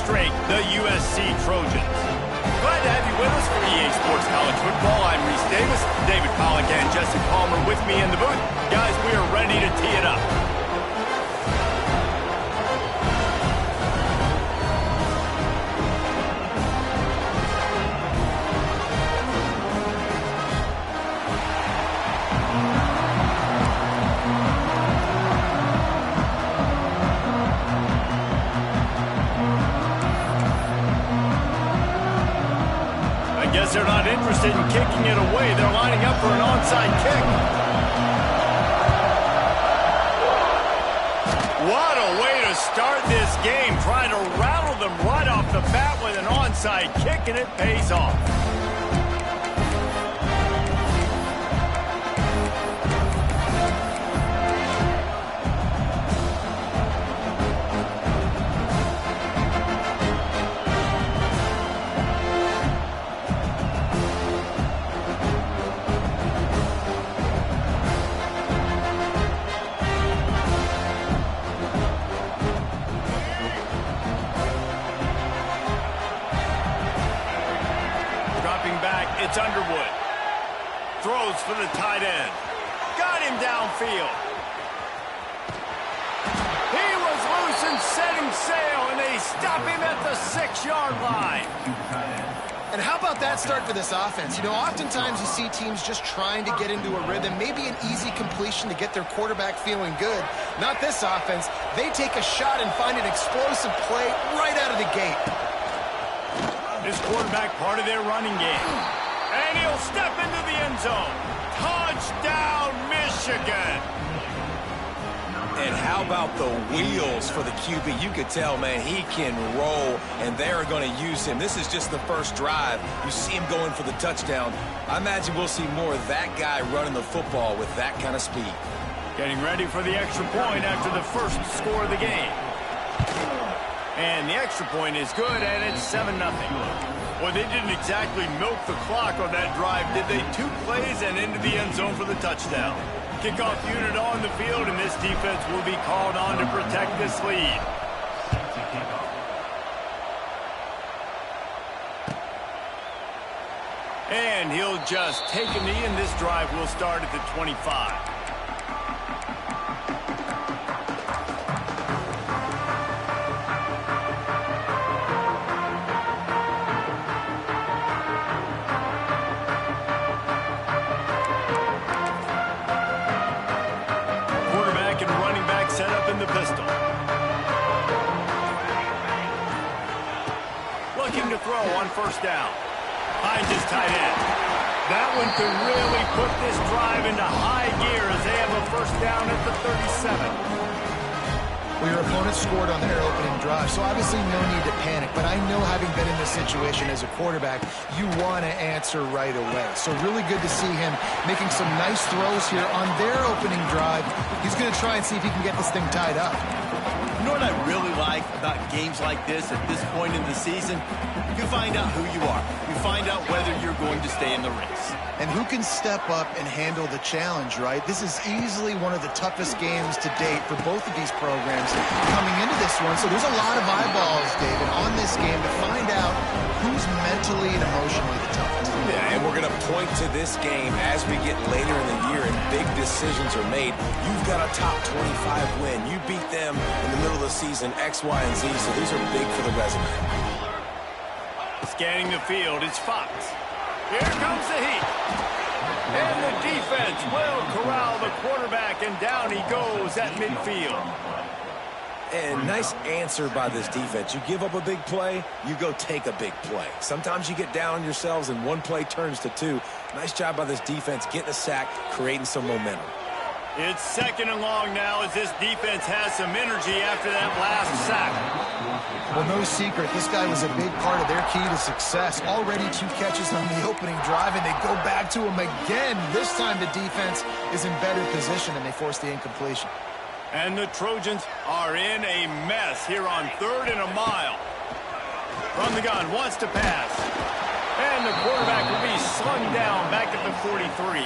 straight, the USC Trojans. Glad to have you with us for EA Sports College Football. I'm Reese Davis, David Pollack, and Jesse Palmer with me in the booth. Guys, we are ready to tee it up. Guess they're not interested in kicking it away. They're lining up for an onside kick. What a way to start this game. Trying to rattle them right off the bat with an onside kick, and it pays off. It's Underwood. Throws for the tight end. Got him downfield. He was loose and setting sail, and they stop him at the 6-yard line. And how about that start for this offense? You know, oftentimes you see teams just trying to get into a rhythm, maybe an easy completion to get their quarterback feeling good. Not this offense. They take a shot and find an explosive play right out of the gate. This quarterback part of their running game. And he'll step into the end zone. Touchdown, Michigan. And how about the wheels for the QB? You could tell, man, he can roll, and they're going to use him. This is just the first drive. You see him going for the touchdown. I imagine we'll see more of that guy running the football with that kind of speed. Getting ready for the extra point after the first score of the game. And the extra point is good, and it's 7-0. Well, they didn't exactly milk the clock on that drive, did they? 2 plays and into the end zone for the touchdown. Kickoff unit on the field, and this defense will be called on to protect this lead. And he'll just take a knee, and this drive will start at the 25. In the pistol. Looking to throw on first down. Finds his tight end. That one could really put this drive into high gear as they have a first down at the 37. Well, your opponent scored on their opening drive, so obviously no need to panic. But I know, having been in this situation as a quarterback, you want to answer right away. So really good to see him making some nice throws here on their opening drive. He's going to try and see if he can get this thing tied up. You know what I really like about games like this at this point in the season? You find out who you are. You find out whether you're going to stay in the race. And who can step up and handle the challenge, right? This is easily one of the toughest games to date for both of these programs coming into this one. So there's a lot of eyeballs, David, on this game to find out who's mentally and emotionally the toughest. Yeah, and we're going to point to this game as we get later in the year and big decisions are made. You've got a top 25 win. You beat them in the middle of the season, X, Y, and Z, so these are big for the resume. Scanning the field, it's Fox. Here comes the heat. And the defense will corral the quarterback, and down he goes at midfield. And nice answer by this defense. You give up a big play, you go take a big play. Sometimes you get down on yourselves and one play turns to 2. Nice job by this defense getting a sack, creating some momentum. It's 2nd and long now as this defense has some energy after that last sack. Well, no secret, this guy was a big part of their key to success. Already 2 catches on the opening drive, and they go back to him again. This time the defense is in better position, and they force the incompletion. And the Trojans are in a mess here on 3rd and a mile. From the gun, wants to pass. And the quarterback will be slung down back at the 43.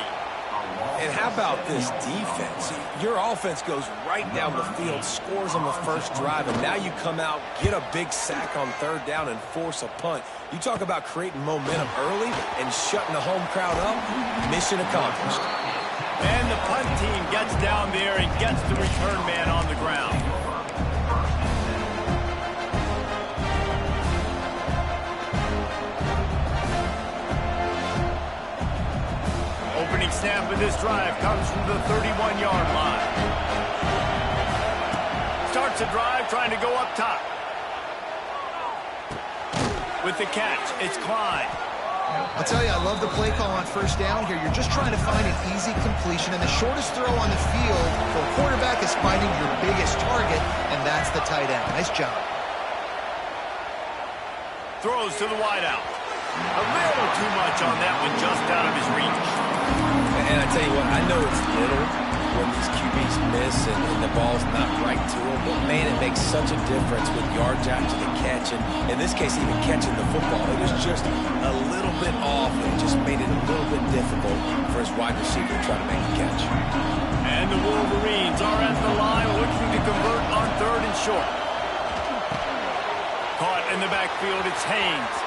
And how about this defense? Your offense goes right down the field, scores on the first drive, and now you come out, get a big sack on third down, and force a punt. You talk about creating momentum early and shutting the home crowd up. Mission accomplished. And the punt team gets down there and gets the return man on the ground. Opening snap of this drive comes from the 31-yard line. Starts the drive trying to go up top. With the catch, it's Klein. I'll tell you, I love the play call on first down here. You're just trying to find an easy completion, and the shortest throw on the field for a quarterback is finding your biggest target, and that's the tight end. Nice job. Throws to the wideout. A little too much on that one, just out of his reach. And I tell you what, I know it's little when these QBs miss and the ball's not right to them, but man, it makes such a difference with yards after the catch, and in this case, even catching the football. It was just a little bit off, and it just made it a little bit difficult for his wide receiver to try to make the catch. And the Wolverines are at the line looking to convert on third and short. Caught in the backfield, it's Haynes.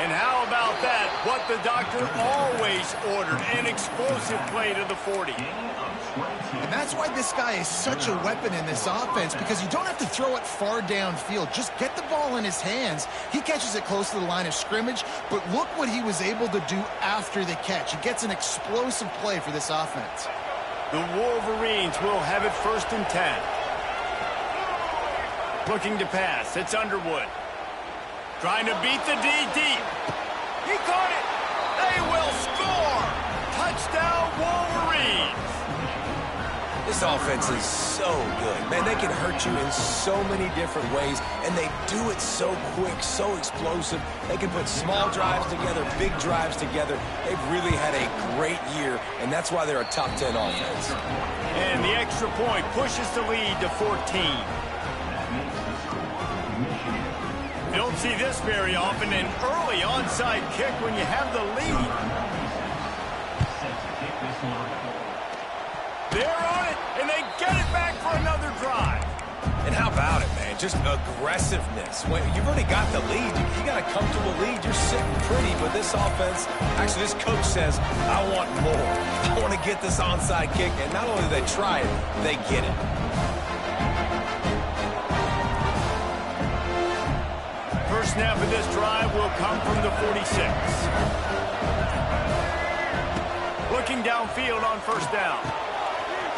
And how about that? What the doctor always ordered, an explosive play to the 40. And that's why this guy is such a weapon in this offense, because you don't have to throw it far downfield. Just get the ball in his hands. He catches it close to the line of scrimmage, but look what he was able to do after the catch. He gets an explosive play for this offense. The Wolverines will have it 1st and 10. Looking to pass, it's Underwood. Trying to beat the D deep. He caught it. They will score. Touchdown, Wolverines. This offense is so good. Man, they can hurt you in so many different ways, and they do it so quick, so explosive. They can put small drives together, big drives together. They've really had a great year, and that's why they're a top 10 offense. And the extra point pushes the lead to 14. You don't see this very often, an early onside kick when you have the lead. They're on it, and they get it back for another drive. And how about it, man? Just aggressiveness. When you've already got the lead. You got a comfortable lead. You're sitting pretty, but this offense, actually this coach says, I want more. I want to get this onside kick, and not only do they try it, they get it. First snap of this drive will come from the 46. Looking downfield on first down.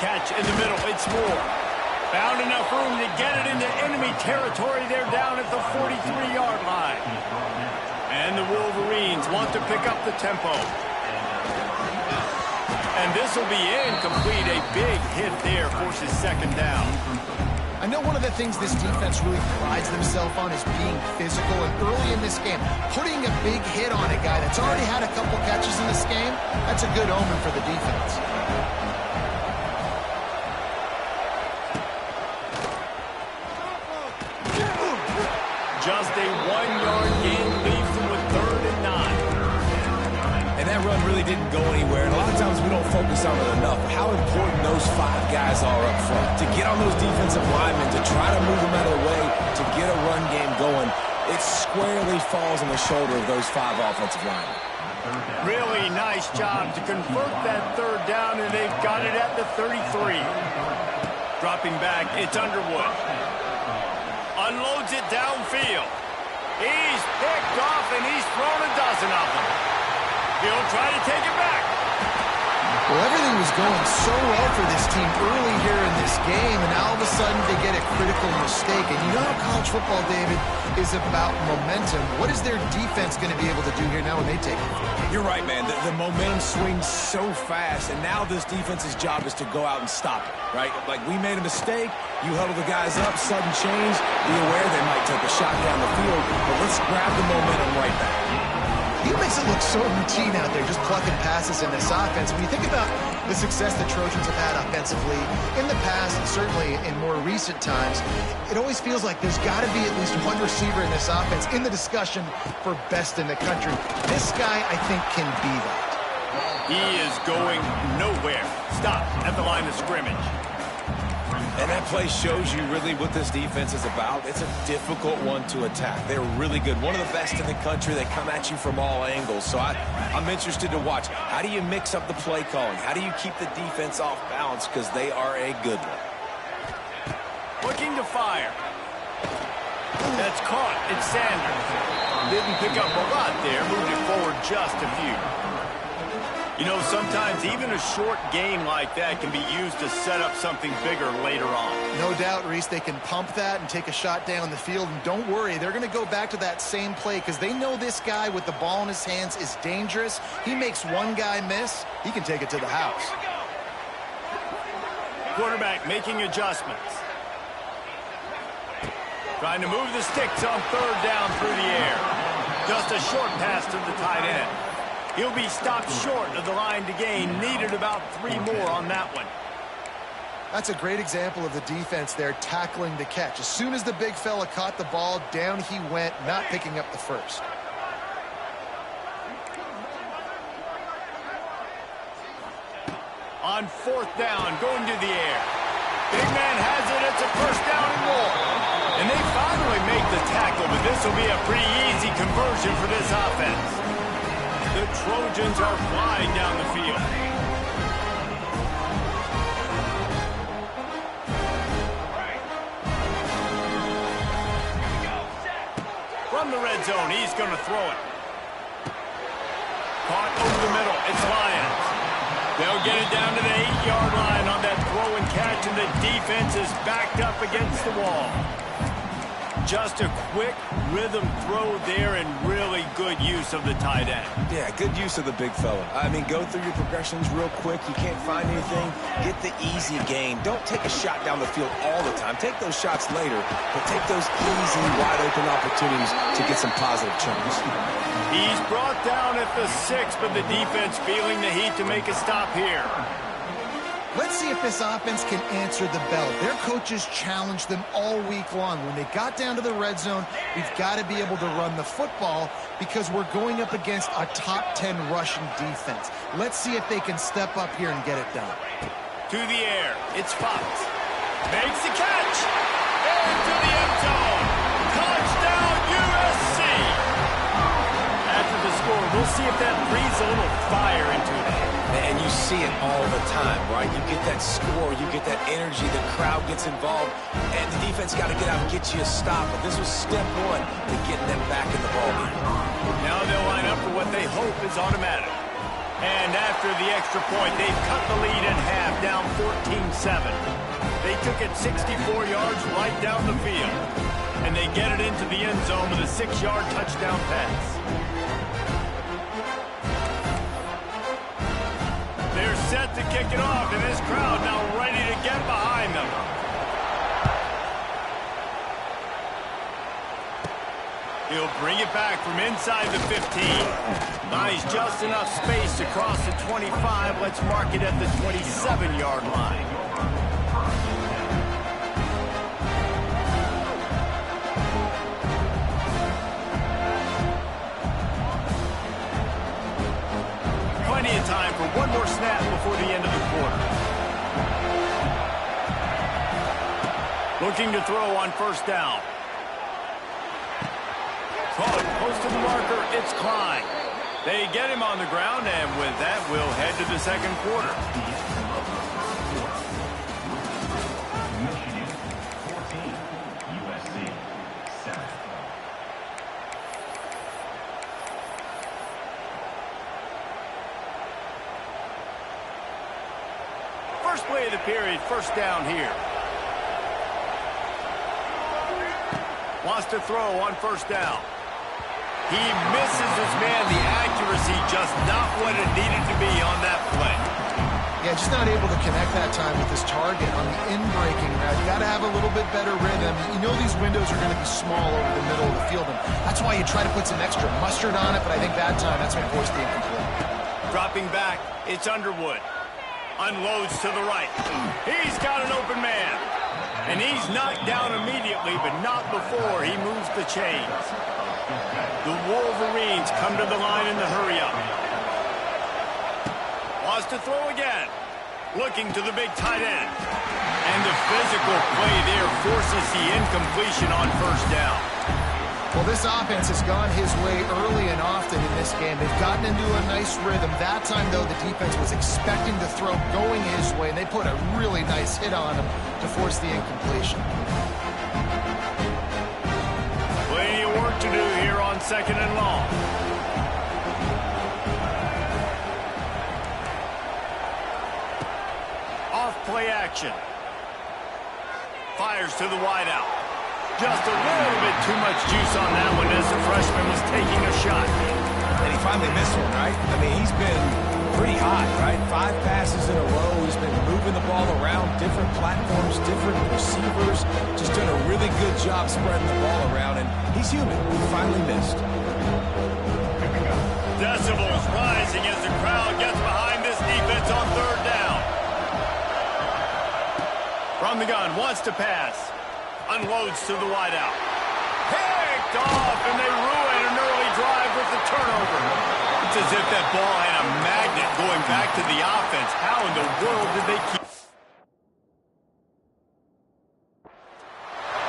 Catch in the middle, it's Moore. Found enough room to get it into enemy territory. They're down at the 43-yard line. And the Wolverines want to pick up the tempo. And this will be incomplete. A big hit there forces second down. I know one of the things this defense really prides themselves on is being physical, and early in this game, putting a big hit on a guy that's already had a couple catches in this game, that's a good omen for the defense. Just a 1-yard gain leaves them with 3rd and 9. And that run really didn't go anywhere. And a lot of times we don't focus on it enough. How important those 5 guys are up front. To get on those defensive linemen, to try to move them out of the way, to get a run game going, it squarely falls on the shoulder of those 5 offensive linemen. Really nice job to convert that 3rd down, and they've got it at the 33. Dropping back, it's Underwood. Unloads it downfield. He's picked off, and he's thrown a dozen of them. He'll try to take it back. Well, everything was going so well for this team early here in this game, and all of a sudden they get a critical mistake. And you know how college football, David, is about momentum. What is their defense going to be able to do here now when they take it? You're right, man. The momentum swings so fast, and now this defense's job is to go out and stop it, right? Like, we made a mistake. You huddle the guys up, sudden change. Be aware they might take a shot down the field, but let's grab the momentum right back. He makes it look so routine out there, just plucking passes in this offense. When you think about the success the Trojans have had offensively in the past, and certainly in more recent times, it always feels like there's got to be at least one receiver in this offense in the discussion for best in the country. This guy, I think, can be that. He is going nowhere. Stop at the line of scrimmage. And that play shows you really what this defense is about. It's a difficult one to attack. They're really good. One of the best in the country. They come at you from all angles. So I'm interested to watch. How do you mix up the play calling? How do you keep the defense off balance? Because they are a good one. Looking to fire. That's caught. It's Sanders. Didn't pick up a lot there. Moved it forward just a few. You know, sometimes even a short gain like that can be used to set up something bigger later on. No doubt, Reese, they can pump that and take a shot down the field. And don't worry, they're going to go back to that same play because they know this guy with the ball in his hands is dangerous. He makes one guy miss, he can take it to the house. Quarterback making adjustments. Trying to move the sticks on third down through the air. Just a short pass to the tight end. He'll be stopped short of the line to gain. Needed about 3 more on that one. That's a great example of the defense there tackling the catch. As soon as the big fella caught the ball, down he went, not picking up the first. On fourth down, going to the air. Big man has it. It's a first down and more. And they finally make the tackle, but this will be a pretty easy conversion for this offense. The Trojans are flying down the field. From the red zone, he's going to throw it. Caught over the middle. It's Lions. They'll get it down to the 8-yard line on that throw and catch, and the defense is backed up against the wall. Just a quick rhythm throw there and really good use of the tight end. Yeah, good use of the big fella. I mean, go through your progressions real quick. You can't find anything. Get the easy gain. Don't take a shot down the field all the time. Take those shots later, but take those easy, wide-open opportunities to get some positive chunks. He's brought down at the 6, but the defense feeling the heat to make a stop here. Let's see if this offense can answer the bell. Their coaches challenged them all week long. When they got down to the red zone, we've got to be able to run the football because we're going up against a top 10 rushing defense. Let's see if they can step up here and get it done. To the air, it's Fox. Makes the catch. Into the end zone. Touchdown, USC. After the score, we'll see if that breathes a little fire into it. And you see it all the time, right? You get that score, you get that energy, the crowd gets involved, and the defense got to get out and get you a stop. But this was step one to getting them back in the ballgame. Now they'll line up for what they hope is automatic. And after the extra point, they've cut the lead in half, down 14-7. They took it 64 yards right down the field. And they get it into the end zone with a 6-yard touchdown pass. They're set to kick it off, and this crowd now ready to get behind them. He'll bring it back from inside the 15. Buys just enough space to cross the 25. Let's mark it at the 27-yard line. Plenty of time for one more snap before the end of the quarter. Looking to throw on first down. Caught close to the marker. It's Klein. They get him on the ground, and with that, we'll head to the second quarter. Michigan 14, USC 7. First play of the period, first down here. Wants to throw on first down. He misses his man. The accuracy just not what it needed to be on that play. Yeah, just not able to connect that time with his target on the in-breaking route. You got to have a little bit better rhythm. You know these windows are going to be small over the middle of the field, and that's why you try to put some extra mustard on it, but I think that time, that's what forced the incomplete. Dropping back, it's Underwood. Unloads to the right. He's got an open man. And he's knocked down immediately, but not before he moves the chains. The Wolverines come to the line in the hurry-up. Wants to throw again. Looking to the big tight end. And the physical play there forces the incompletion on first down. Well, this offense has gone his way early and often in this game. They've gotten into a nice rhythm. That time, though, the defense was expecting the throw going his way, and they put a really nice hit on him to force the incompletion. Plenty of work to do here on 2nd and long. Off play action. Fires to the wideout. Just a little bit too much juice on that one as the freshman was taking a shot. And he finally missed one, right? I mean, he's been pretty hot, right? 5 passes in a row. He's been moving the ball around, different platforms, different receivers. Just doing a really good job spreading the ball around, and he's human. He finally missed. Decibels rising as the crowd gets behind this defense on 3rd down. From the gun, wants to pass. Unloads to the wideout. Picked off, and they ruin an early drive with the turnover. It's as if that ball had a magnet going back to the offense. How in the world did they keep...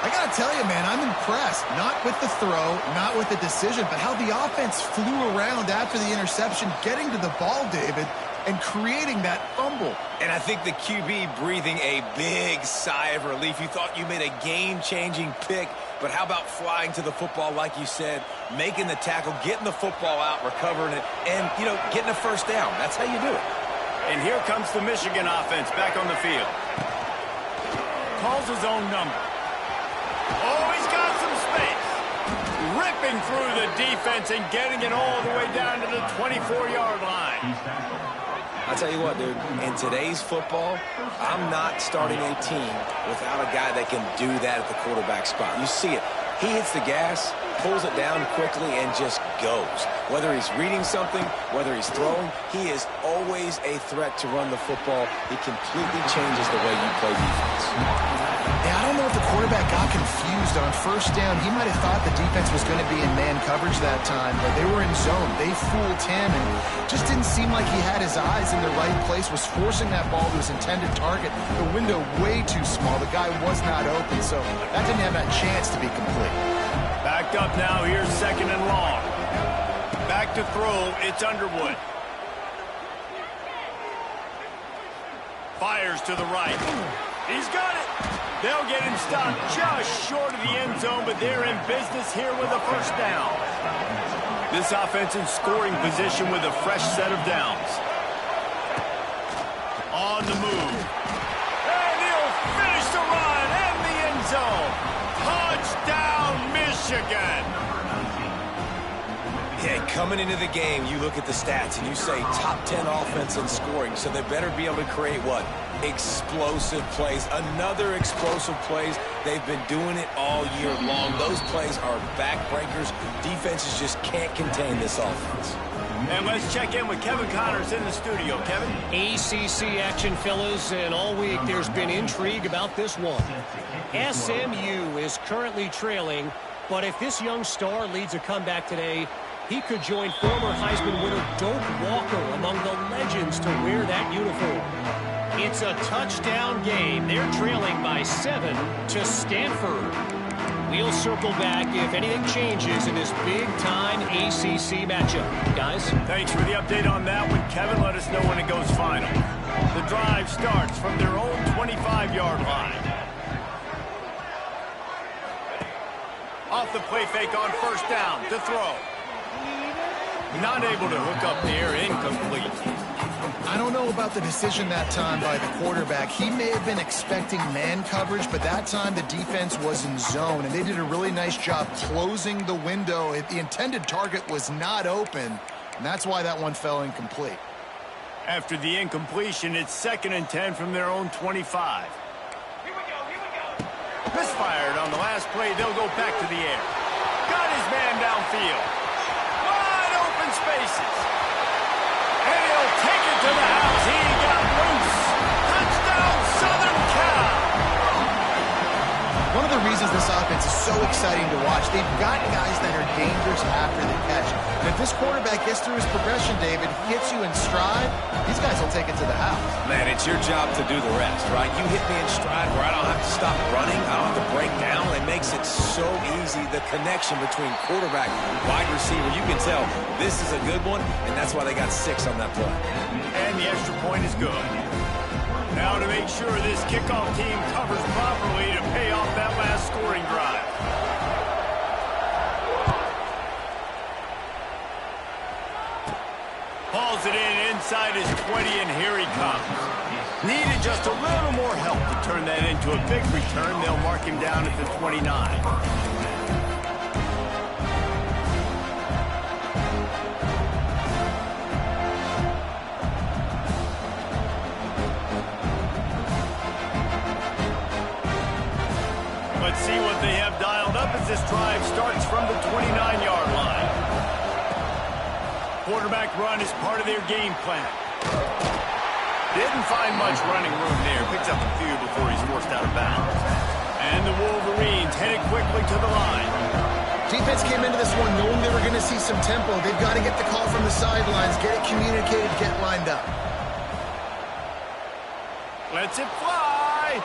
I gotta tell you, man, I'm impressed. Not with the throw, not with the decision, but how the offense flew around after the interception, getting to the ball, David, and creating that fumble. And I think the QB breathing a big sigh of relief. You thought you made a game-changing pick, but how about flying to the football, like you said, making the tackle, getting the football out, recovering it, and, you know, getting a first down. That's how you do it. And here comes the Michigan offense back on the field. Calls his own number. Oh, he's got some space. Ripping through the defense and getting it all the way down to the 24-yard line. I'll tell you what, dude, in today's football, I'm not starting a team without a guy that can do that at the quarterback spot. You see it. He hits the gas, pulls it down quickly, and just goes. Whether he's reading something, whether he's throwing, he is always a threat to run the football. He completely changes the way you play defense. Yeah, I don't know if the quarterback got confused on first down. He might have thought the defense was going to be in man coverage that time, but they were in zone. They fooled him and just didn't seem like he had his eyes in the right place, was forcing that ball to his intended target. The window way too small. The guy was not open, so that didn't have that chance to be complete. Backed up now, here's 2nd and long. Back to throw, it's Underwood. Fires to the right. He's got it. They'll get him stopped just short of the end zone, but they're in business here with a first down. This offense in scoring position with a fresh set of downs. On the move. And he'll finish the run in the end zone. Touchdown, Michigan. Yeah, coming into the game, you look at the stats and you say top 10 offense in scoring, so they better be able to create what? Explosive plays. Another explosive plays. They've been doing it all year long. Those plays are backbreakers. Defenses just can't contain this offense. And let's check in with Kevin Connors in the studio. Kevin? ACC action, fellas, and all week there's been intrigue about this one. SMU is currently trailing, but if this young star leads a comeback today, he could join former Heisman winner Doak Walker among the legends to wear that uniform. It's a touchdown game. They're trailing by 7 to Stanford. We'll circle back if anything changes in this big-time ACC matchup. Guys? Thanks for the update on that one, Kevin. Let us know when it goes final. The drive starts from their own 25-yard line. Off the play fake on first down to throw. Not able to hook up there, incomplete. I don't know about the decision that time by the quarterback. He may have been expecting man coverage, but that time the defense was in zone, and they did a really nice job closing the window. The intended target was not open, and that's why that one fell incomplete. After the incompletion, it's 2nd and 10 from their own 25. Here we go. Misfired on the last play. They'll go back to the air. Got his man downfield. Wide open spaces. And he'll take it to the house. He got loose. Touchdown, Southern Cal. One of the reasons this offense is so exciting to watch, they've got guys that are dangerous after the catch. And if this quarterback gets through his progression, David, hits you in stride, these guys will take it to the house. Man, it's your job to do the rest, right? You hit me in stride where I don't have to stop running. I don't have to break down. It makes it so easy, the connection between quarterback and wide receiver. You can tell this is a good one, and that's why they got 6 on that play. And the extra point is good. Now to make sure this kickoff team covers properly to pay off that last scoring drive. Hauls it in inside his 20, and here he comes. Needed just a little more help to turn that into a big return. They'll mark him down at the 29. Let's see what they have dialed up as this drive starts from the 29-yard line. Quarterback run is part of their game plan. Didn't find much running room there. Picks up a few before he's forced out of bounds. And the Wolverines headed quickly to the line. Defense came into this one knowing they were going to see some tempo. They've got to get the call from the sidelines, get it communicated, get lined up. Lets it fly.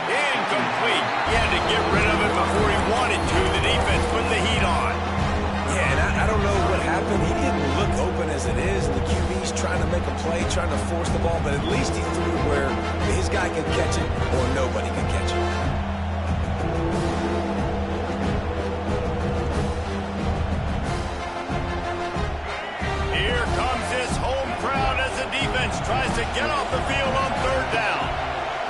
Incomplete. He had to get rid of it before he wanted to. The defense put the heat on. Yeah, and I don't know what happened. He didn't look open as it is. The QB's trying to make a play, trying to force the ball, but at least he threw it where his guy could catch it or nobody could catch it. Here comes this home crowd as the defense tries to get off the field on 3rd down.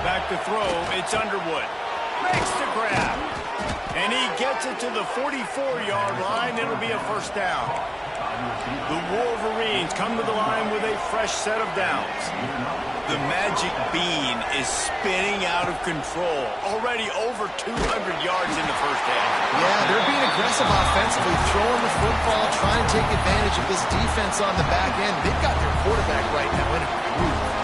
Back to throw, it's Underwood. Makes the grab. And he gets it to the 44-yard line. It'll be a 1st down. The Wolverines come to the line with a fresh set of downs. The magic bean is spinning out of control. Already over 200 yards in the 1st half. Yeah, they're being aggressive offensively, throwing the football, trying to take advantage of this defense on the back end. They've got their quarterback right now in a groove.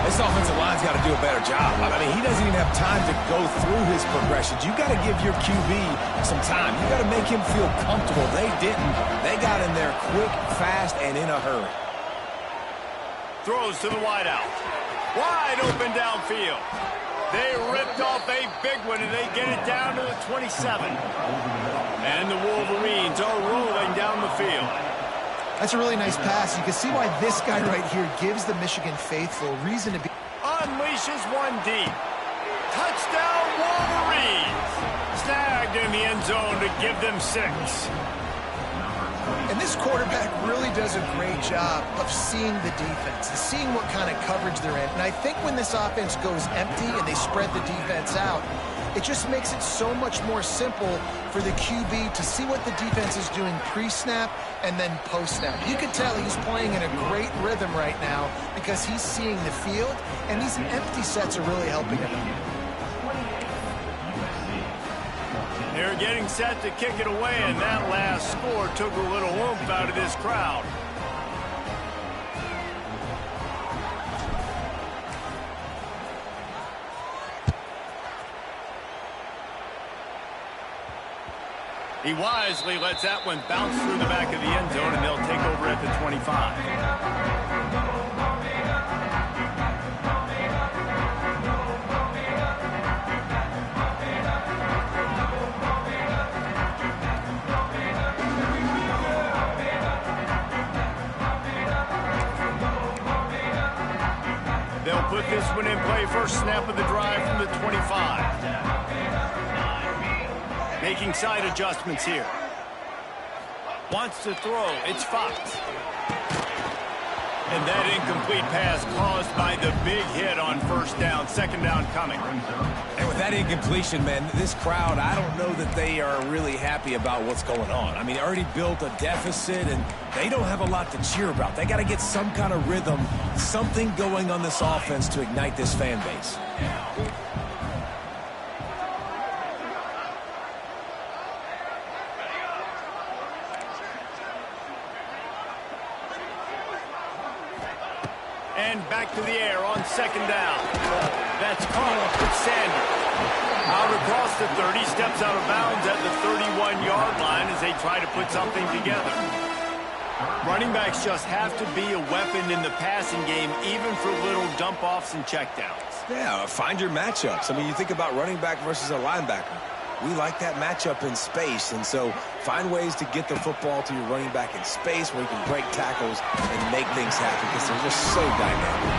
This offensive line's got to do a better job. I mean, he doesn't even have time to go through his progressions. You got to give your QB some time. You got to make him feel comfortable. They didn't. They got in there quick, fast, and in a hurry. Throws to the wideout. Wide open downfield. They ripped off a big one, and they get it down to the 27. And the Wolverines are rolling down the field. That's a really nice pass. You can see why this guy right here gives the Michigan faithful reason to be. Unleashes one deep. Touchdown Wolverines. Snagged in the end zone to give them 6. And this quarterback really does a great job of seeing the defense and seeing what kind of coverage they're in. And I think when this offense goes empty and they spread the defense out, it just makes it so much more simple for the QB to see what the defense is doing pre-snap and then post-snap. You can tell he's playing in a great rhythm right now because he's seeing the field, and these empty sets are really helping him. They're getting set to kick it away, and that last score took a little oomph out of this crowd. He wisely lets that one bounce through the back of the end zone, and they'll take over at the 25. They'll put this one in play. First snap of the drive from the 25. Making side adjustments here. Wants to throw. It's Fox. And that incomplete pass caused by the big hit on 1st down. 2nd down coming. And with that incompletion, man, this crowd, I don't know that they are really happy about what's going on. I mean, they already built a deficit, and they don't have a lot to cheer about. They got to get some kind of rhythm, something going on this offense to ignite this fan base. And back to the air on 2nd down. That's caught up with Sanders. Out across the 30, steps out of bounds at the 31-yard line as they try to put something together. Running backs just have to be a weapon in the passing game, even for little dump-offs and checkdowns. Yeah, find your matchups. I mean, you think about running back versus a linebacker. We like that matchup in space, and so find ways to get the football to your running back in space where you can break tackles and make things happen because they're just so dynamic.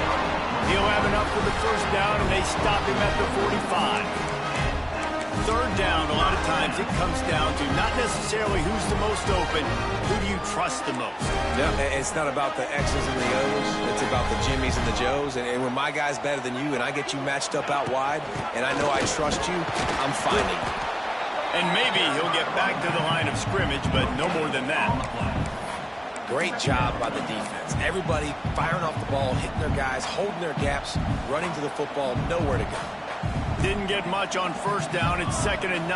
He'll have enough for the first down, and they stop him at the 45. Third down, a lot of times it comes down to not necessarily who's the most open, who do you trust the most? Yeah, it's not about the X's and the O's. It's about the Jimmys and the Joes. And when my guy's better than you and I get you matched up out wide and I know I trust you, I'm finding you. And maybe he'll get back to the line of scrimmage, but no more than that. Great job by the defense. Everybody firing off the ball, hitting their guys, holding their gaps, running to the football, nowhere to go. Didn't get much on first down. It's 2nd and 9.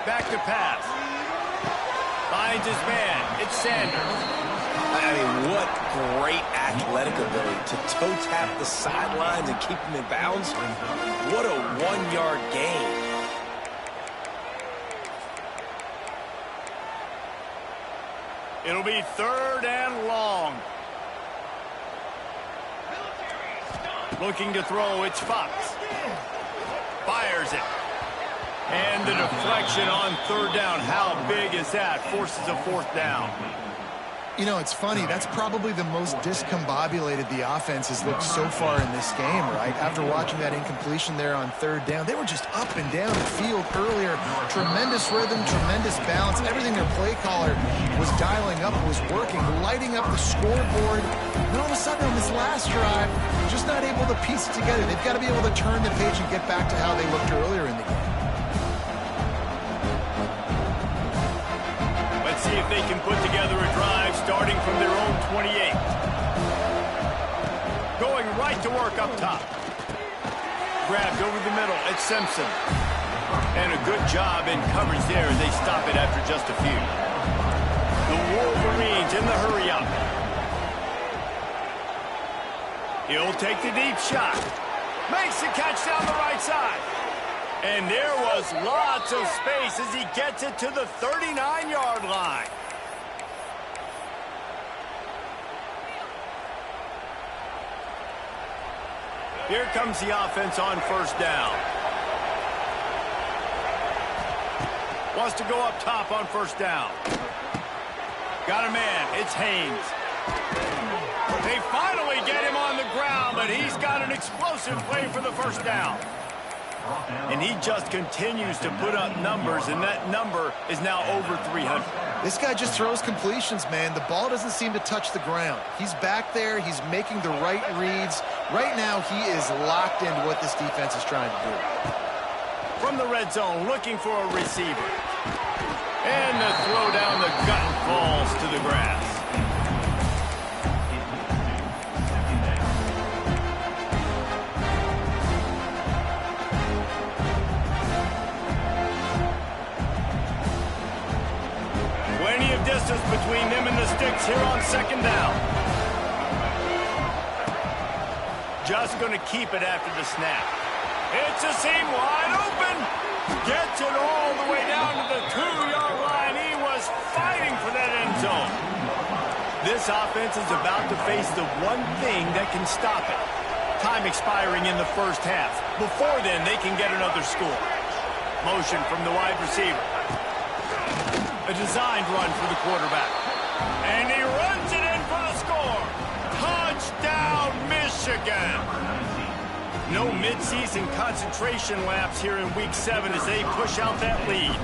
Back to pass. Finds his man. It's Sanders. I mean, what great athletic ability to toe tap the sidelines and keep them in bounds. What a 1-yard gain. It'll be 3rd and long. Looking to throw, it's Fox. Fires it. And the deflection on 3rd down. How big is that? Forces a 4th down. You know, it's funny. That's probably the most discombobulated the offense has looked so far in this game, right? After watching that incompletion there on 3rd down, they were just up and down the field earlier. Tremendous rhythm, tremendous balance. Everything their play caller was dialing up was working, lighting up the scoreboard. And all of a sudden on this last drive, just not able to piece it together. They've got to be able to turn the page and get back to how they looked earlier in the game. See if they can put together a drive starting from their own 28. Going right to work up top. Grabbed over the middle. It's Simpson. And a good job in coverage there as they stop it after just a few. The Wolverines in the hurry up. He'll take the deep shot. Makes the catch down the right side. And there was lots of space as he gets it to the 39-yard line. Here comes the offense on first down. Wants to go up top on first down. Got a man. It's Haynes. They finally get him on the ground, but he's got an explosive play for the first down. And he just continues to put up numbers, and that number is now over 300. This guy just throws completions, man. The ball doesn't seem to touch the ground. He's back there. He's making the right reads. Right now, he is locked into what this defense is trying to do. From the red zone, looking for a receiver. And the throw down the gut falls to the grass. Distance between them and the sticks here on 2nd down. Just going to keep it after the snap. It's a seam wide open. Gets it all the way down to the 2-yard line. He was fighting for that end zone. This offense is about to face the one thing that can stop it. Time expiring in the first half. Before then, they can get another score. Motion from the wide receiver. A designed run for the quarterback. And he runs it in for the score. Touchdown, Michigan. No midseason concentration laps here in Week 7 as they push out that lead.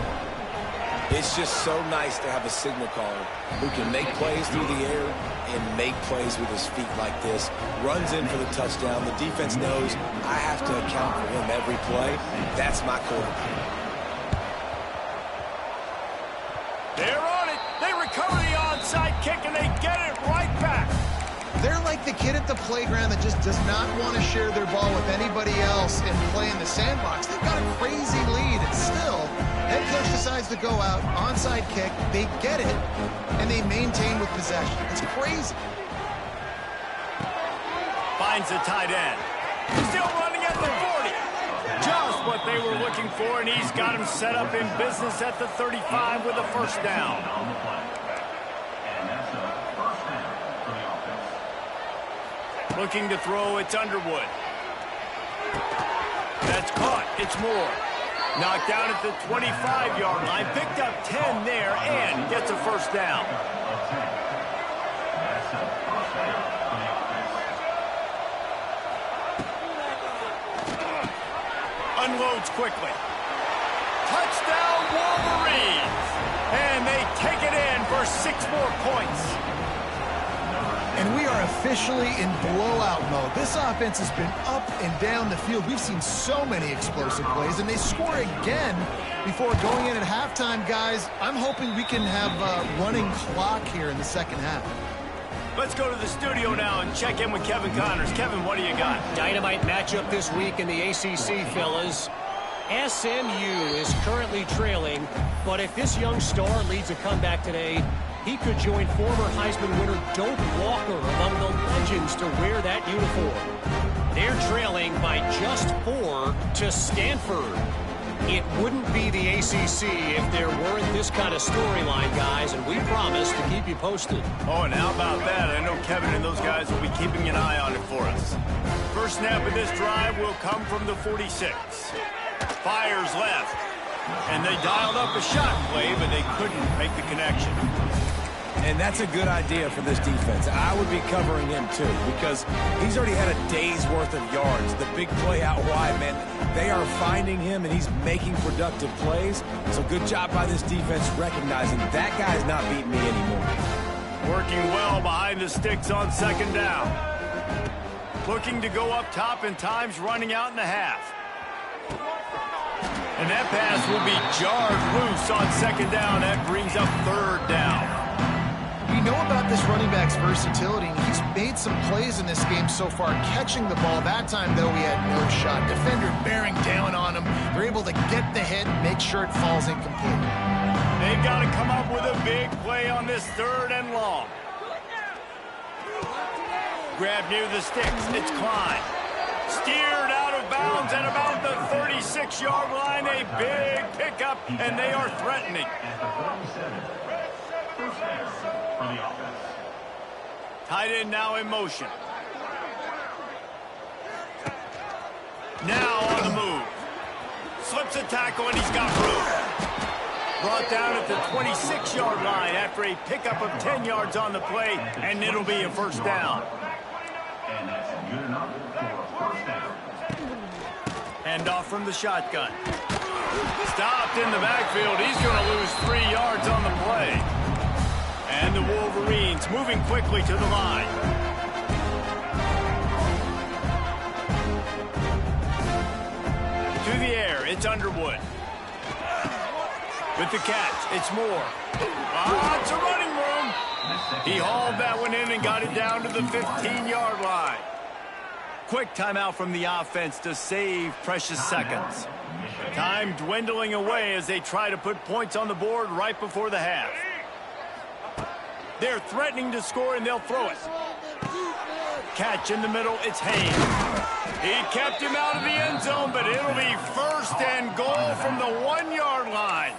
It's just so nice to have a signal caller who can make plays through the air and make plays with his feet like this. Runs in for the touchdown. The defense knows I have to account for him every play. That's my quarterback. They're on it. They recover the onside kick, and they get it right back. They're like the kid at the playground that just does not want to share their ball with anybody else and play in the sandbox. They've got a crazy lead, and still, head coach decides to go out, onside kick, they get it, and they maintain with possession. It's crazy. Finds the tight end. Still running at the 40. Just what they were looking for, and he's got him set up in business at the 35 with a first down. On the play. And that's a first down for the offense. Looking to throw, it's Underwood. That's caught. It's Moore. Knocked down at the 25-yard line. Picked up 10 there and gets a first down. That's a first down for the offense. Unloads quickly. Touchdown Wolverines! And they take it in for 6 more points. And we are officially in blowout mode. This offense has been up and down the field. We've seen so many explosive plays, and they score again before going in at halftime, guys. I'm hoping we can have a running clock here in the second half. Let's go to the studio now and check in with Kevin Connors. Kevin, what do you got? Dynamite matchup this week in the ACC, fellas. SMU is currently trailing, but if this young star leads a comeback today, he could join former Heisman winner Doak Walker among the legends to wear that uniform. They're trailing by just 4 to Stanford. It wouldn't be the ACC if there weren't this kind of storyline, guys, and we promise to keep you posted. Oh, and how about that? I know Kevin and those guys will be keeping an eye on it for us. First snap of this drive will come from the 46. Fires left. And they dialed up a shot play, but they couldn't make the connection. And that's a good idea for this defense. I would be covering him too because he's already had a day's worth of yards. The big play out wide, man, they are finding him and he's making productive plays. So good job by this defense recognizing that guy's not beating me anymore. Working well behind the sticks on second down. Looking to go up top and times running out in the half. And that pass will be jarred loose on second down. That brings up third down. We know about this running back's versatility, and he's made some plays in this game so far, catching the ball. That time, though, he had no shot. Defender bearing down on him. They're able to get the hit and make sure it falls incomplete. They've got to come up with a big play on this third and long. Grab near the sticks. It's Klein. Steered out of bounds at about the 36-yard line. A big pickup, and they are threatening. At the 47. First down for the offense. Tight end now in motion. Now on the move. Slips a tackle, and he's got room. Brought down at the 26-yard line after a pickup of 10 yards on the play, and it'll be a first down. And that's good enough for a first down. Hand off from the shotgun. Stopped in the backfield. He's going to lose 3 yards on the play. And the Wolverines moving quickly to the line. To the air, it's Underwood. With the catch, it's Moore. It's a running room. He hauled that one in and got it down to the 15-yard line. Quick timeout from the offense to save precious seconds. Time dwindling away as they try to put points on the board right before the half. They're threatening to score, and they'll throw it. Catch in the middle, it's Haynes. He kept him out of the end zone, but it'll be first and goal from the 1-yard line.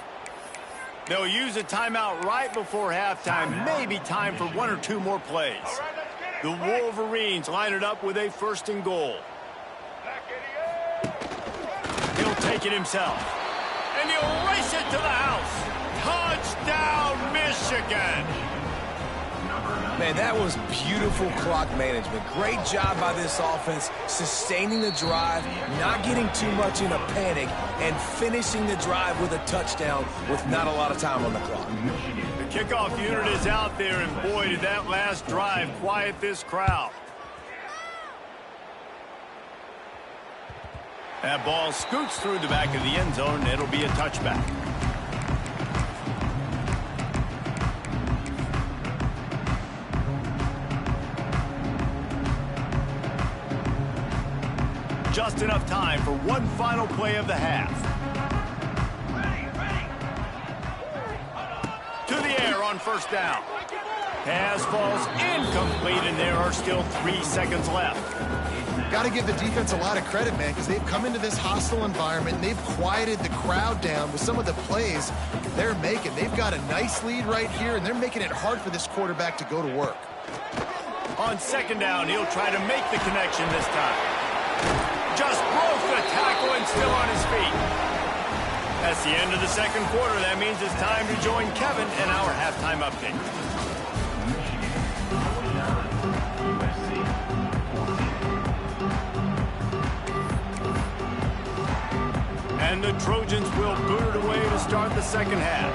They'll use a timeout right before halftime. Maybe time for 1 or 2 more plays. The Wolverines line it up with a first and goal. He'll take it himself. And he'll race it to the house. Touchdown, Michigan. Man, that was beautiful clock management. Great job by this offense, sustaining the drive, not getting too much in a panic, and finishing the drive with a touchdown with not a lot of time on the clock. The kickoff unit is out there, and boy, did that last drive quiet this crowd. That ball scoots through the back of the end zone, and it'll be a touchback. Just enough time for one final play of the half. To the air on first down. Pass falls incomplete, and there are still 3 seconds left. Got to give the defense a lot of credit, man, because they've come into this hostile environment and they've quieted the crowd down with some of the plays they're making. They've got a nice lead right here, and they're making it hard for this quarterback to go to work. On second down, he'll try to make the connection this time. Just broke the tackle and still on his feet. That's the end of the second quarter. That means it's time to join Kevin in our halftime update. USC 14. And the Trojans will boot it away to start the second half.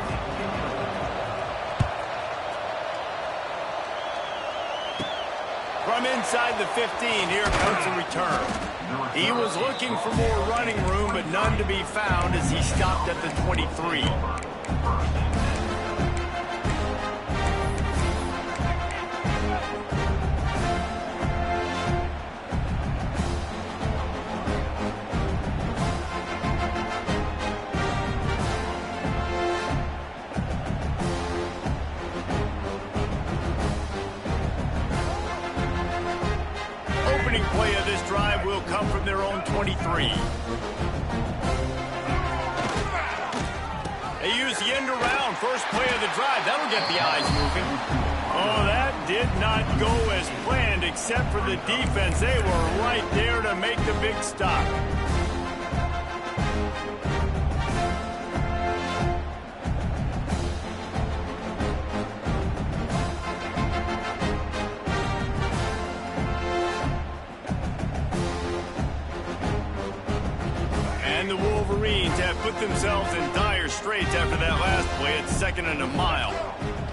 From inside the 15, here comes a return. He was looking for more running room, but none to be found as he stopped at the 23. Opening play of this drive will come from their own 23. They use the end around. First play of the drive. That'll get the eyes moving. Oh, that did not go as planned except for the defense. They were right there to make the big stop. And the Wolverines have put themselves in dire straits after that last play at 2nd and a mile.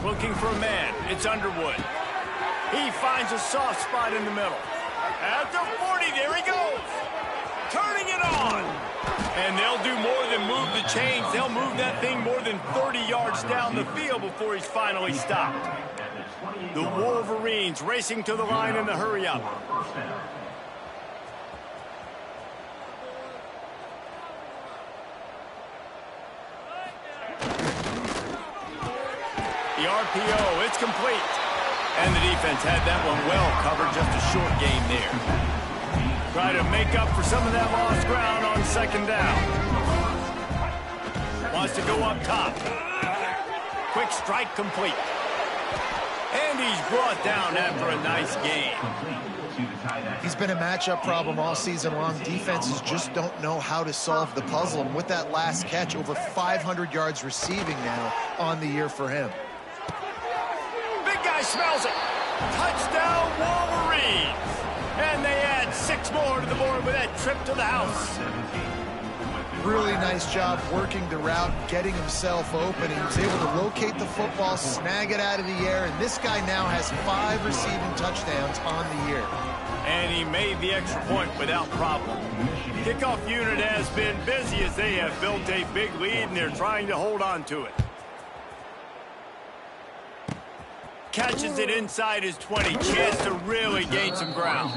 Looking for a man. It's Underwood. He finds a soft spot in the middle. At the 40, there he goes. Turning it on. And they'll do more than move the chains. They'll move that thing more than 30 yards down the field before he's finally stopped. The Wolverines racing to the line in the hurry-up. The RPO, it's complete. And the defense had that one well covered, just a short gain there. Try to make up for some of that lost ground on second down. Wants to go up top. Quick strike complete. And he's brought down after a nice gain. He's been a matchup problem all season long. Defenses just don't know how to solve the puzzle. And with that last catch, over 500 yards receiving now on the year for him. Guy smells it. Touchdown Wolverines. And they add 6 more to the board with that trip to the house. Really nice job working the route, getting himself open. He was able to locate the football, snag it out of the air, and this guy now has 5 receiving touchdowns on the year. And he made the extra point without problem. Kickoff unit has been busy as they have built a big lead, and they're trying to hold on to it. Catches it inside his 20. Chance to really gain some ground.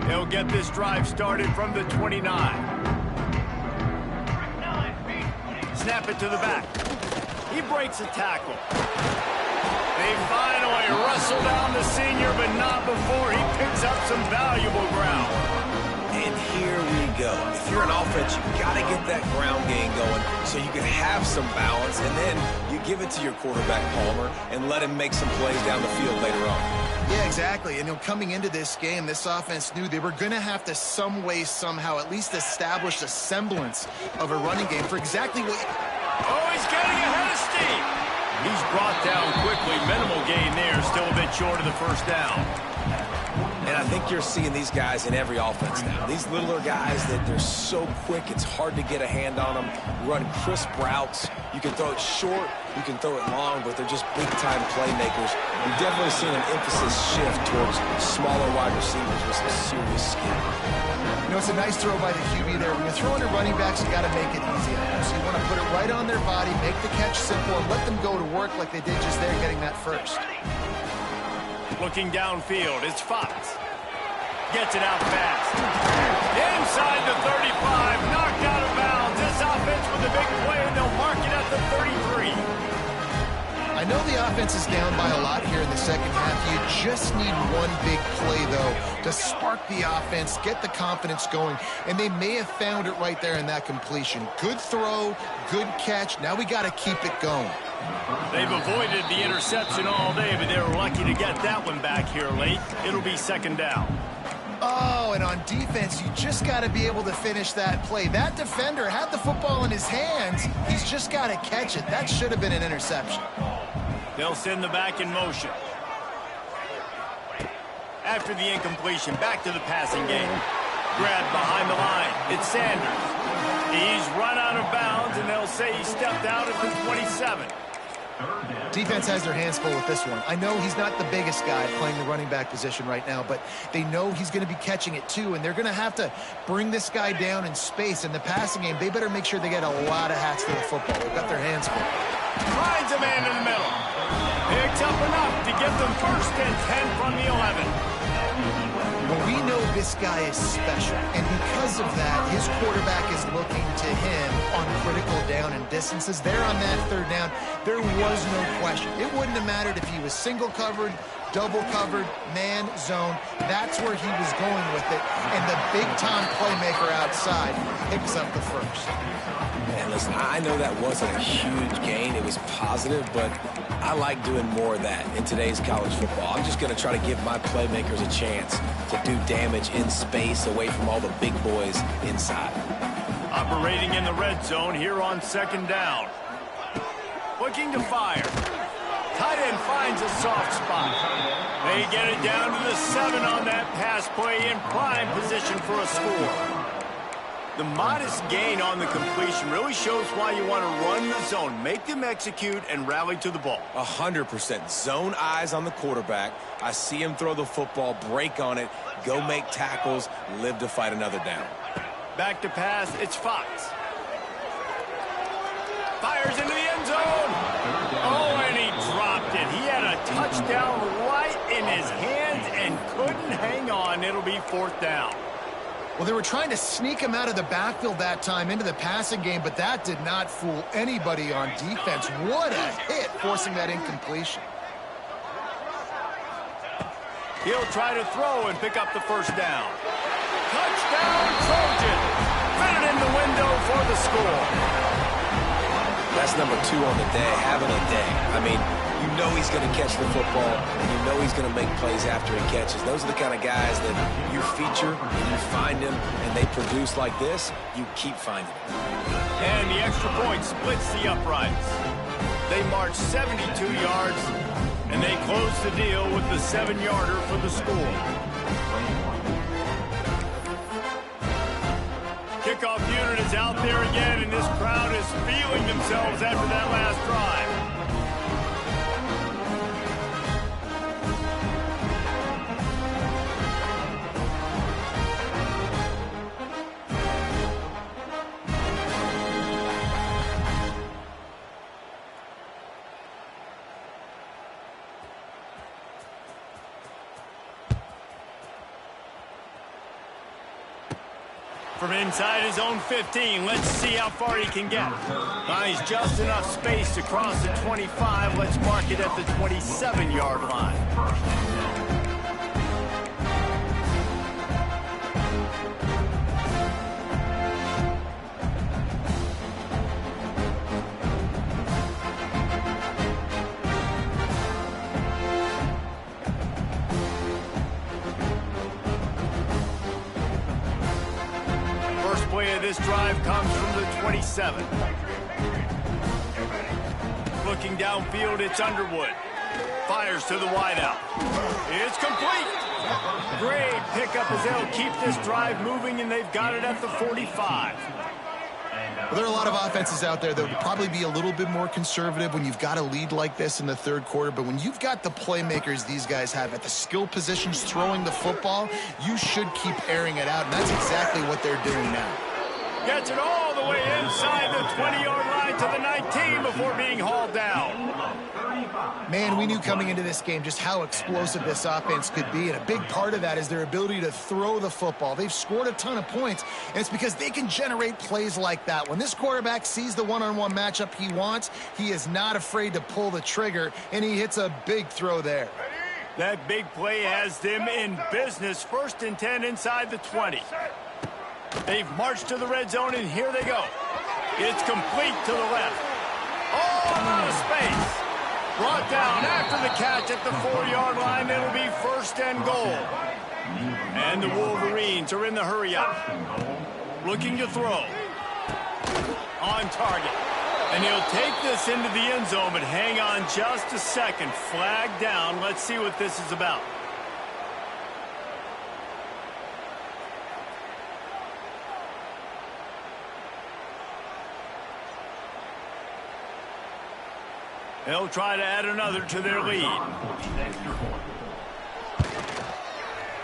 They'll get this drive started from the 29. Snap it to the back. He breaks a tackle. They finally wrestle down the senior, but not before he picks up some valuable ground. And here we go. If you're an offense, you've got to get that ground game going so you can have some balance, and then you give it to your quarterback, Palmer, and let him make some plays down the field later on. Yeah, exactly. And coming into this game, this offense knew they were going to have to some way, somehow, at least establish a semblance of a running game for exactly what... Oh, he's getting ahead of steam. He's brought down quickly. Minimal gain there. Still a bit short of the first down. And I think you're seeing these guys in every offense now. These littler guys that they're so quick, it's hard to get a hand on them. Run crisp routes. You can throw it short, you can throw it long, but they're just big-time playmakers. We've definitely seen an emphasis shift towards smaller wide receivers with some serious skill. You know, it's a nice throw by the QB there. When you're throwing to running backs, you got to make it easy on them. So you want to put it right on their body, make the catch simple, and let them go to work like they did just there, getting that first. Looking downfield, it's Fox. gets it out fast. Inside the 35, knocked out of bounds. This offense with a big play, and they'll mark it at the 33. I know the offense is down by a lot here in the second half. You just need one big play, though, to spark the offense, get the confidence going, and they may have found it right there in that completion. Good throw, good catch. Now we got to keep it going. They've avoided the interception all day, but they were lucky to get that one back here late. It'll be second down. Oh, and on defense, you just got to be able to finish that play. That defender had the football in his hands. He's just got to catch it. That should have been an interception. They'll send the back in motion. After the incompletion, back to the passing game. Grabbed behind the line. It's Sanders. He's run out of bounds, and they'll say he stepped out at the 27. Defense has their hands full with this one. I know he's not the biggest guy playing the running back position right now, but they know he's going to be catching it too, and they're going to have to bring this guy down in space. In the passing game, they better make sure they get a lot of hats to the football. They've got their hands full. Finds a man in the middle. Picks up enough to get them first and 10 from the 11. Well, we know this guy is special, and because of that, his quarterback is looking to him on critical down and distances. There on that third down, there was no question. It wouldn't have mattered if he was single covered, double covered, man, zone. That's where he was going with it, and the big-time playmaker outside picks up the first. And listen, I know that wasn't a huge gain. It was positive, but I like doing more of that in today's college football. I'm just going to try to give my playmakers a chance to do damage in space away from all the big boys inside. Operating in the red zone here on second down. Looking to fire. Tight end finds a soft spot. They get it down to the 7 on that pass play in prime position for a score. The modest gain on the completion really shows why you want to run the zone, make them execute, and rally to the ball. 100%. Zone eyes on the quarterback. I see him throw the football, break on it, go make tackles, live to fight another down. Back to pass, it's Fox. Fires into the end zone. Oh, and he dropped it. He had a touchdown right in his hands and couldn't hang on. It'll be fourth down. Well, they were trying to sneak him out of the backfield that time into the passing game, but that did not fool anybody on defense. What a hit, forcing that incompletion. He'll try to throw and pick up the first down. Touchdown, Trojan! Fit it in the window for the score. That's number 2 on the day, having a day. I mean, you know he's going to catch the football, and you know he's going to make plays after he catches. Those are the kind of guys that you feature, and you find them, and they produce like this, you keep finding them. And the extra point splits the uprights. They march 72 yards, and they close the deal with the 7-yarder for the score. Kickoff unit is out there again, and this crowd is feeling themselves after that last drive. From inside his own 15, let's see how far he can get. He's just enough space to cross the 25. Let's mark it at the 27-yard line. This drive comes from the 27. Looking downfield, it's Underwood. Fires to the wideout. It's complete. Great pickup as they'll keep this drive moving, and they've got it at the 45. Well, there are a lot of offenses out there that would probably be a little bit more conservative when you've got a lead like this in the third quarter. But when you've got the playmakers these guys have at the skill positions throwing the football, you should keep airing it out, and that's exactly what they're doing now. Gets it all the way inside the 20-yard line. it to the 19 before being hauled down. Man, we knew coming into this game just how explosive this offense could be, and a big part of that is their ability to throw the football. They've scored a ton of points, and it's because they can generate plays like that. When this quarterback sees the one-on-one matchup he wants, he is not afraid to pull the trigger, and he hits a big throw there. That big play has them in business. 1st and 10 inside the 20. They've marched to the red zone, and here they go. It's complete to the left. Oh, out of space. Brought down after the catch at the 4-yard line. It'll be 1st and goal. And the Wolverines are in the hurry-up. Looking to throw. On target. And he'll take this into the end zone, but hang on just a second. Flag down. Let's see what this is about. They'll try to add another to their lead.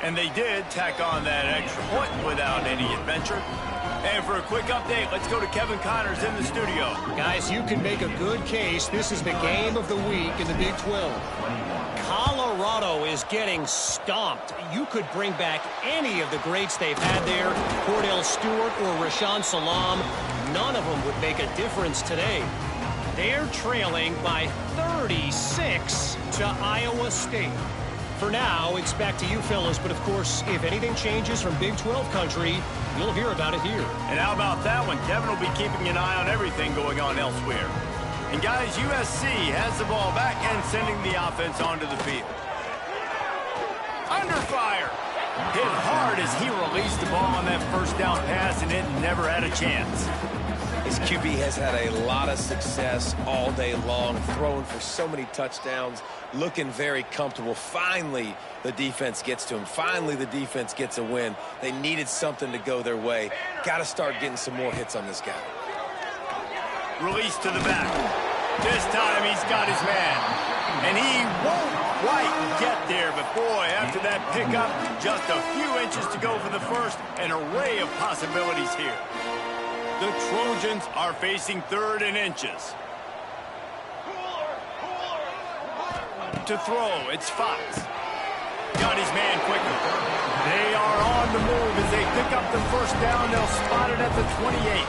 And they did tack on that extra point without any adventure. And for a quick update, let's go to Kevin Connors in the studio. Guys, you can make a good case. This is the game of the week in the Big 12. Colorado is getting stomped. You could bring back any of the greats they've had there, Cordell Stewart or Rashaan Salam. None of them would make a difference today. They're trailing by 36 to Iowa State. For now, it's back to you fellas, but of course, if anything changes from Big 12 country, you'll hear about it here. And how about that one? Kevin will be keeping an eye on everything going on elsewhere. And guys, USC has the ball back and sending the offense onto the field. Under fire. Hit hard as he released the ball on that 1st down pass, and it never had a chance. His QB has had a lot of success all day long, throwing for so many touchdowns, looking very comfortable. Finally, the defense gets to him. Finally, the defense gets a win. They needed something to go their way. Got to start getting some more hits on this guy. Release to the back. This time he's got his man. And he won't quite get there. But, boy, after that pickup, just a few inches to go for the first. An array of possibilities here. The Trojans are facing 3rd and inches. To throw, it's Fox. Got his man quickly. They are on the move as they pick up the 1st down. They'll spot it at the 28.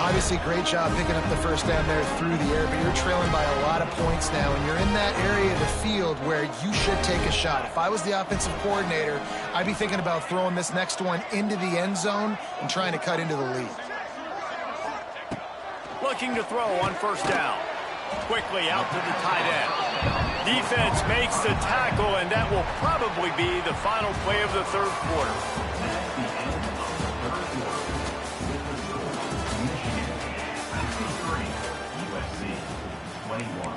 Obviously, great job picking up the 1st down there through the air, but you're trailing by a lot of points now, and you're in that area of the field where you should take a shot. If I was the offensive coordinator, I'd be thinking about throwing this next one into the end zone and trying to cut into the lead. Looking to throw on 1st down. Quickly out to the tight end. Defense makes the tackle, and that will probably be the final play of the 3rd quarter. USC 21.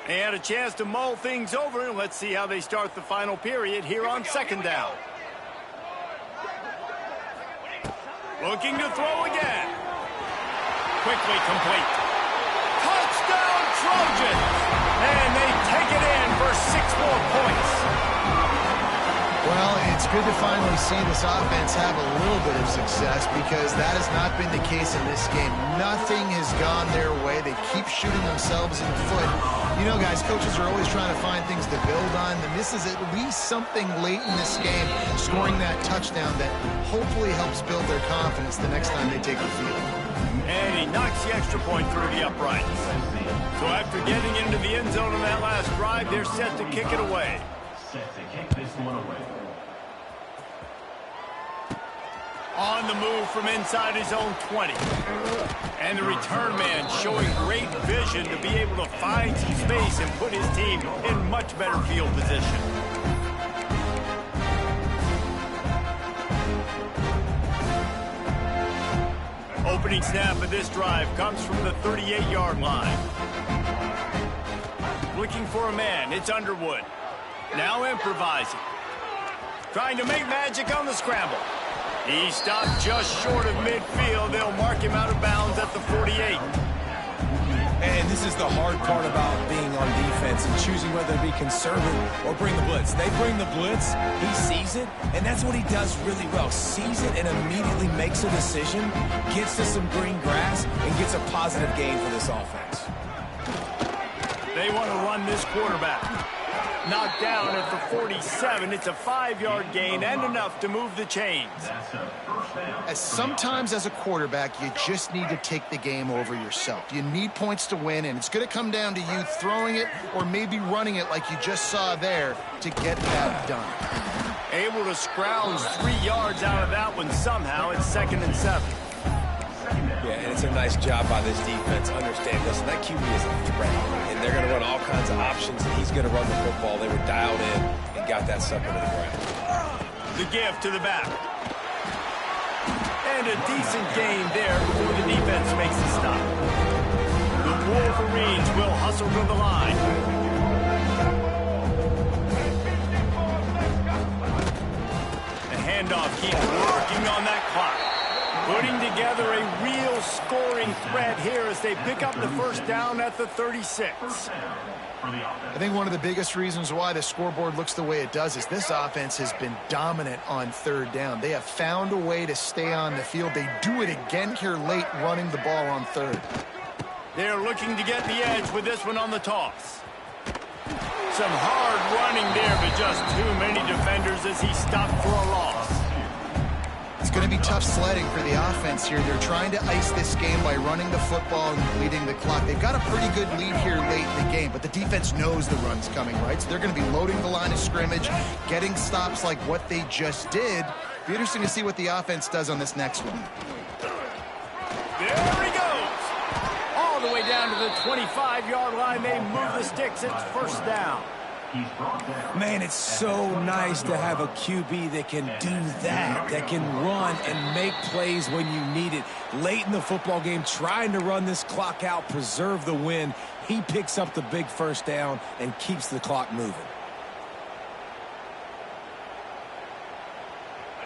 They had a chance to mull things over, and let's see how they start the final period here on 2nd down. Looking to throw again. Quickly complete. Touchdown Trojans! And they take it in for 6 more points. Well, it's good to finally see this offense have a little bit of success because that has not been the case in this game. Nothing has gone their way. They keep shooting themselves in the foot. You know, guys, coaches are always trying to find things to build on, and this is at least something late in this game, scoring that touchdown that hopefully helps build their confidence the next time they take the field. And he knocks the extra point through the uprights. So after getting into the end zone on that last drive, they're set to kick it away. Set to kick this one away. On the move from inside his own 20. And the return man showing great vision to be able to find some space and put his team in much better field position. Opening snap of this drive comes from the 38-yard line. Looking for a man, it's Underwood. Now improvising. Trying to make magic on the scramble. He stopped just short of midfield. They'll mark him out of bounds at the 48. And This is the hard part about being on defense and choosing whether to be conservative or bring the blitz. They bring the blitz, he sees it, and that's what he does really well. Sees it and immediately makes a decision, gets to some green grass, and gets a positive gain for this offense. They want to run this quarterback. Knocked down at the 47. It's a 5-yard gain and enough to move the chains. As sometimes as a quarterback, you just need to take the game over yourself. You need points to win, and it's going to come down to you throwing it or maybe running it like you just saw there to get that done. Able to scrounge 3 yards out of that one somehow. It's 2nd and 7. Yeah, and it's a nice job by this defense. Understand, listen, that QB is a threat, and they're going to run all kinds of options, and he's going to run the football. They were dialed in and got that sucker to the ground. The give to the back. And a decent gain there before the defense makes a stop. The Wolverines will hustle to the line. The handoff keeps working on that clock. Putting together a real scoring threat here as they pick up the first down at the 36. I think one of the biggest reasons why the scoreboard looks the way it does is this offense has been dominant on 3rd down. They have found a way to stay on the field. They do it again here late running the ball on 3rd. They're looking to get the edge with this one on the toss. Some hard running there, but just too many defenders as he stopped for a loss. It's going to be tough sledding for the offense here. They're trying to ice this game by running the football and bleeding the clock. They've got a pretty good lead here late in the game, but the defense knows the run's coming, right? So they're going to be loading the line of scrimmage, getting stops like what they just did. Be interesting to see what the offense does on this next one. There he goes. All the way down to the 25-yard line. They move the sticks. It's 1st down. Man, it's so nice to have a QB that can do that can run and make plays when you need it. Late in the football game, trying to run this clock out, preserve the win. He picks up the big 1st down and keeps the clock moving.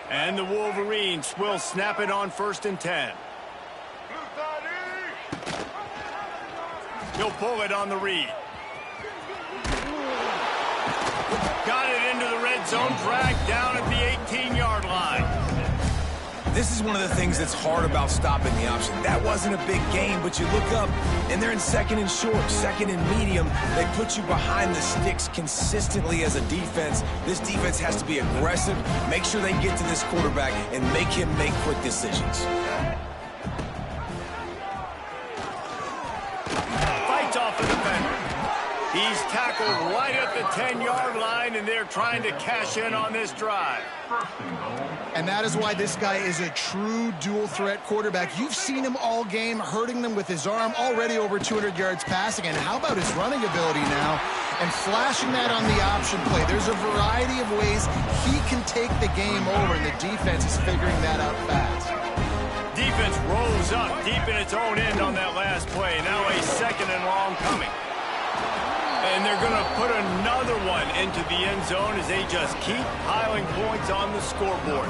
And the Wolverines will snap it on 1st and 10. He'll pull it on the read. Got it into the red zone, dragged down at the 18-yard line. This is one of the things that's hard about stopping the option. That wasn't a big gain, but you look up, and they're in 2nd and short, 2nd and medium. They put you behind the sticks consistently as a defense. This defense has to be aggressive, make sure they get to this quarterback, and make him make quick decisions. Fights off the defender. He's tackled right at the 10-yard line, and they're trying to cash in on this drive. And that is why this guy is a true dual-threat quarterback. You've seen him all game, hurting them with his arm, already over 200 yards passing. And how about his running ability now? And flashing that on the option play. There's a variety of ways he can take the game over, and the defense is figuring that out fast. Defense rolls up deep in its own end on that last play. Now a 2nd and long coming. And they're going to put another one into the end zone as they just keep piling points on the scoreboard.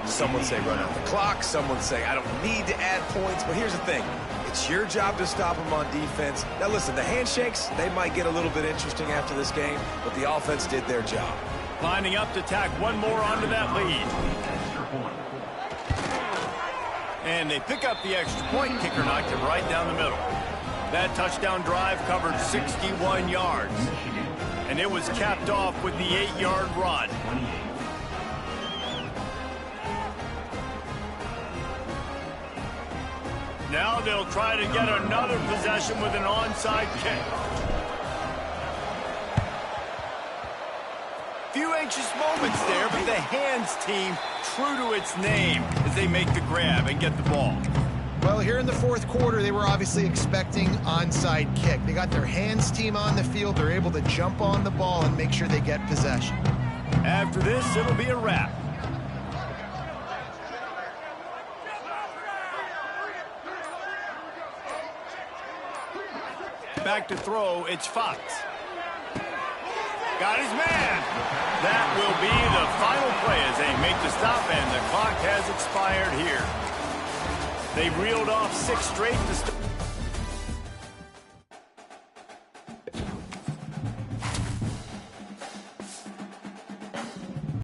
Some would say run out the clock. Some would say I don't need to add points. But here's the thing. It's your job to stop them on defense. Now, listen, the handshakes, they might get a little bit interesting after this game, but the offense did their job. Lining up to tack one more onto that lead. And they pick up the extra point. Kicker knocked it right down the middle. That touchdown drive covered 61 yards. And it was capped off with the 8-yard run. Now they'll try to get another possession with an onside kick. Few anxious moments there, but the hands team true to its name as they make the grab and get the ball. Well, here in the 4th quarter, they were obviously expecting onside kick. They got their hands team on the field. They're able to jump on the ball and make sure they get possession. After this, it'll be a wrap. Back to throw, it's Fox. Got his man. That will be the final play as they make the stop, and the clock has expired here. They've reeled off 6 straight to start.